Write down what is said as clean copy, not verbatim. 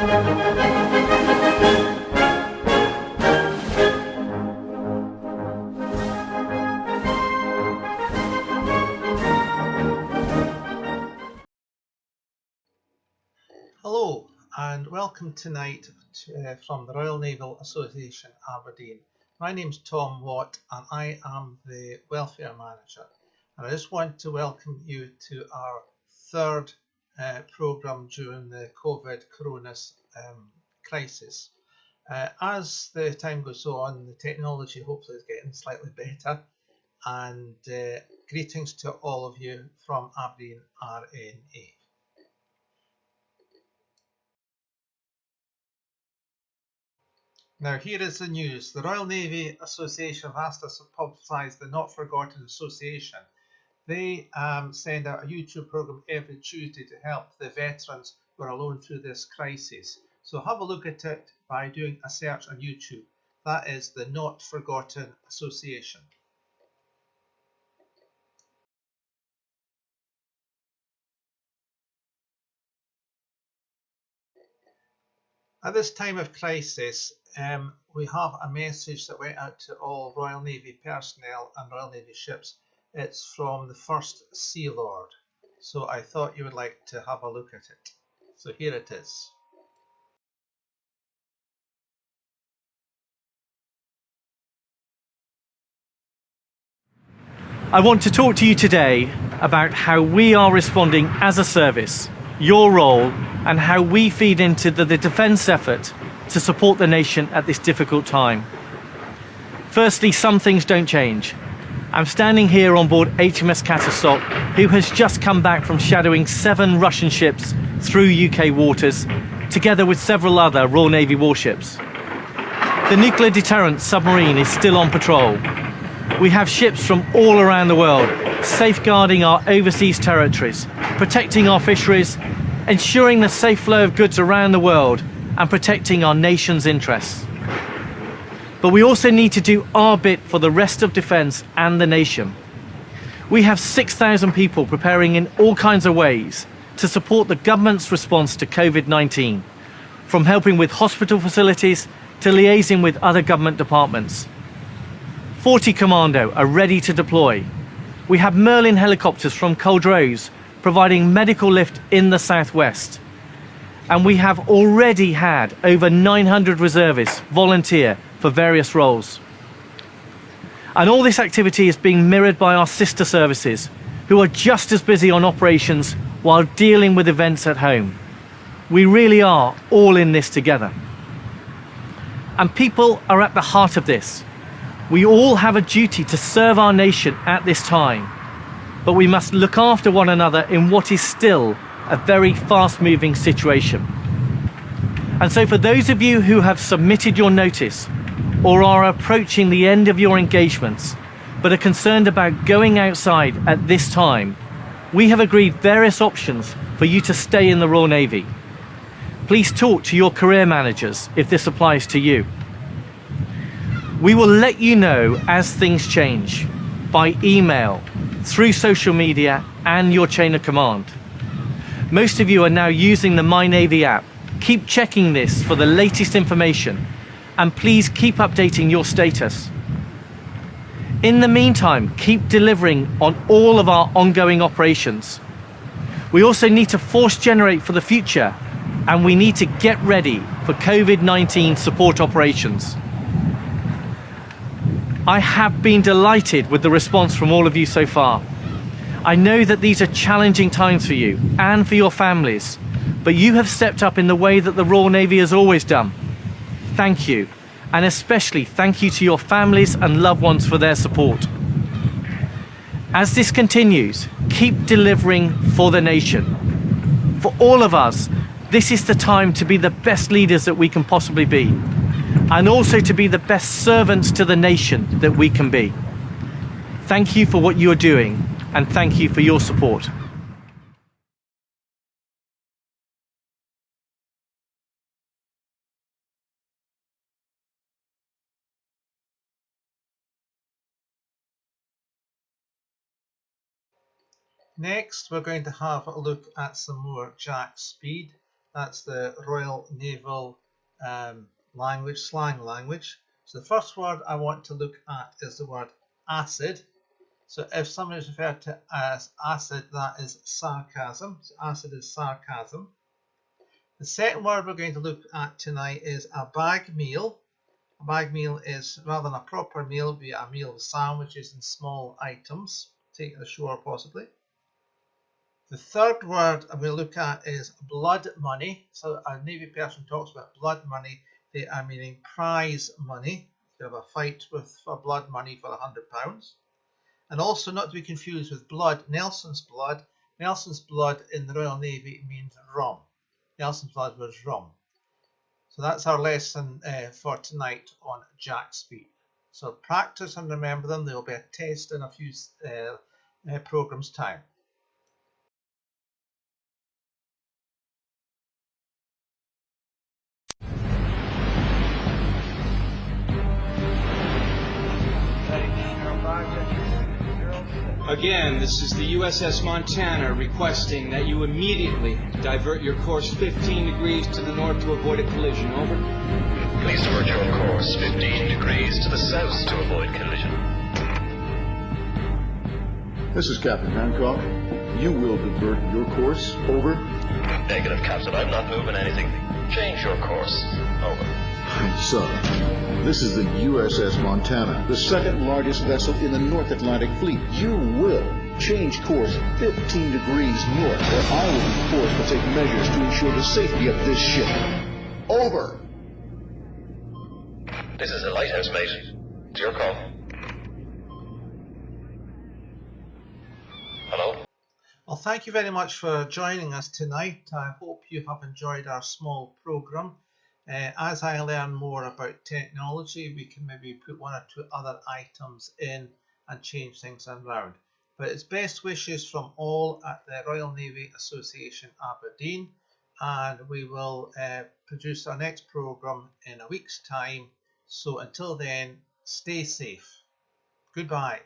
Hello and welcome tonight from the Royal Naval Association Aberdeen. My name's Tom Watt and I am the Welfare Manager, and I just want to welcome you to our third programme during the COVID corona crisis. As the time goes on, the technology hopefully is getting slightly better, and greetings to all of you from Aberdeen RNA. Now here is the news. The Royal Navy Association have asked us to publicise the Not Forgotten Association. They send out a YouTube programme every Tuesday to help the veterans who are alone through this crisis. So have a look at it by doing a search on YouTube. That is the Not Forgotten Association. At this time of crisis, we have a message that went out to all Royal Navy personnel and Royal Navy ships. It's from the First Sea Lord, so I thought you would like to have a look at it. So here it is. I want to talk to you today about how we are responding as a service, your role, and how we feed into the defence effort to support the nation at this difficult time. Firstly, some things don't change. I'm standing here on board HMS Katasok, who has just come back from shadowing 7 Russian ships through UK waters, together with several other Royal Navy warships. The nuclear deterrent submarine is still on patrol. We have ships from all around the world, safeguarding our overseas territories, protecting our fisheries, ensuring the safe flow of goods around the world, and protecting our nation's interests. But we also need to do our bit for the rest of defence and the nation. We have 6,000 people preparing in all kinds of ways to support the government's response to COVID-19, from helping with hospital facilities to liaising with other government departments. 40 Commando are ready to deploy. We have Merlin helicopters from Culdrose providing medical lift in the southwest. And we have already had over 900 reservists volunteer for various roles. And all this activity is being mirrored by our sister services, who are just as busy on operations while dealing with events at home. We really are all in this together. And people are at the heart of this. We all have a duty to serve our nation at this time, but we must look after one another in what is still a very fast-moving situation. And so for those of you who have submitted your notice or are approaching the end of your engagements but are concerned about going outside at this time, we have agreed various options for you to stay in the Royal Navy. Please talk to your career managers if this applies to you. We will let you know as things change, by email, through social media and your chain of command. Most of you are now using the My Navy app. Keep checking this for the latest information, and please keep updating your status. In the meantime, keep delivering on all of our ongoing operations. We also need to force generate for the future, and we need to get ready for COVID-19 support operations. I have been delighted with the response from all of you so far. I know that these are challenging times for you and for your families, but you have stepped up in the way that the Royal Navy has always done. Thank you, and especially thank you to your families and loved ones for their support. As this continues, keep delivering for the nation. For all of us, this is the time to be the best leaders that we can possibly be, and also to be the best servants to the nation that we can be. Thank you for what you are doing, and thank you for your support. Next, we're going to have a look at some more jack speed. That's the Royal Naval language, slang language. So the first word I want to look at is the word acid. So if somebody is referred to as acid, that is sarcasm. So acid is sarcasm. The second word we're going to look at tonight is a bag meal. A bag meal is, rather than a proper meal, be a meal with sandwiches and small items taken ashore possibly. The third word we'll look at is blood money. So a Navy person talks about blood money. They are meaning prize money. You have a fight for blood money for £100. And also not to be confused with blood, Nelson's blood. Nelson's blood in the Royal Navy means rum. Nelson's blood was rum. So that's our lesson for tonight on Jack Speed. So practice and remember them. There will be a test in a few programs' time. Again, this is the USS Montana requesting that you immediately divert your course 15 degrees to the north to avoid a collision. Over. Please divert your course 15 degrees to the south to avoid collision. This is Captain Hancock. You will divert your course. Over. Negative, Captain. I'm not moving anything. Change your course. Over. Son, this is the USS Montana, the second largest vessel in the North Atlantic Fleet. You will change course 15 degrees north, or I will be forced to take measures to ensure the safety of this ship. Over. This is the lighthouse, mate. It's your call. Hello? Well, thank you very much for joining us tonight. I hope you have enjoyed our small program. As I learn more about technology, we can maybe put one or two other items in and change things around. But it's best wishes from all at the Royal Navy Association Aberdeen, and we will produce our next program in a week's time. So until then, stay safe. Goodbye.